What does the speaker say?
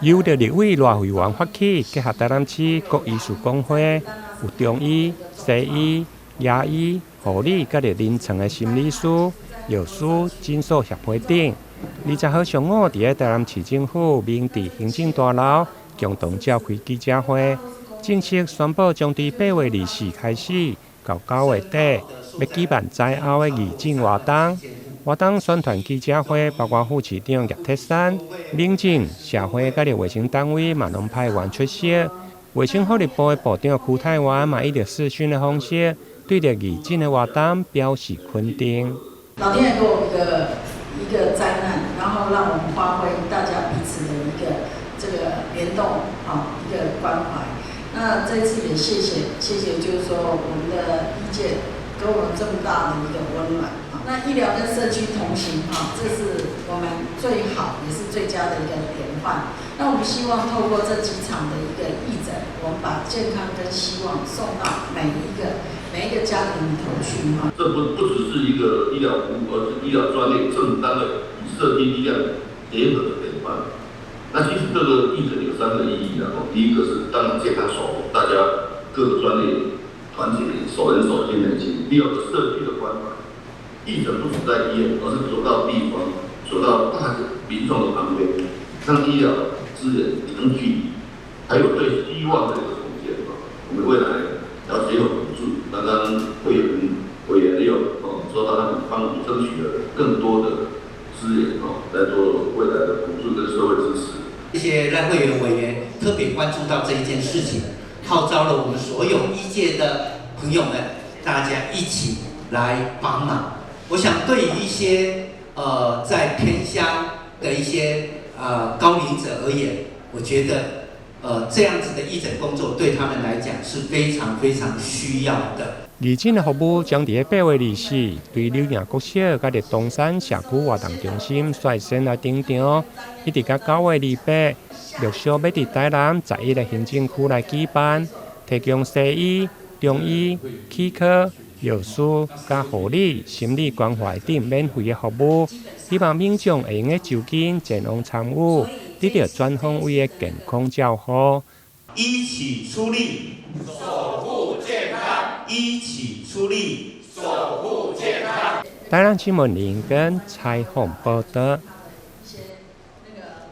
由着立委赖慧员发起，结合台南市各医术工会，有中医、西医、牙医、护理，甲着临床的心理师、药师、诊所协会等。20号上午，伫台南市政府明治行政大楼共同召开记者会，正式宣布将伫8月24开始到9月底，要举办在后的义诊活动。活动宣传记者会包括副市长叶铁山、民政、社会甲卫生单位嘛拢派员出席。卫生福利部的部长邱泰源嘛以着视讯的方式，对着义诊的活动表示肯定。老天爷给我们一个灾难，然后让我们发挥大家彼此的一个这个联动，一个关怀。那这次也谢谢，就是说我们的医界给我们这么大的一个温暖。那医疗跟社区同行，这是我们最好也是最佳的一个典范。那我们希望透过这几场的一个义诊，我们把健康跟希望送到每一个家庭里头去。这不只是一个医疗服务，而是医疗专业政府单位与社区力量结合的典范。那其实这个义诊有3个意义第一个是当然健康守护，大家各个专业团结手人手心连心；第二个社区的关怀。义诊不只在医院，而是走到地方，走到大民众的旁边，让医疗资源零距离，还有对希望的一个重建。我们未来要结合补助，刚刚委员也有说到他们帮我们争取了更多的资源来做未来的补助跟社会支持。这些赖会员委员特别关注到这一件事情，号召了我们所有医界的朋友们，大家一起来帮忙。我想对于一些在偏乡的一些高龄者而言，我觉得这样子的义诊工作对他们来讲是非常非常需要的。义诊的服务将伫8月24对柳营国小甲着东山社区活动中心率先来登场，一直到9月28，陆续要伫台南11个行政区来举办，提供西医、中医、气科、药师、加护理、心理关怀等免费的服务，希望民众会用个就近前往参与，得到全方位的健康照护。一起出力，守护健康；一起出力，守护健康。台南新闻林跟采访报道。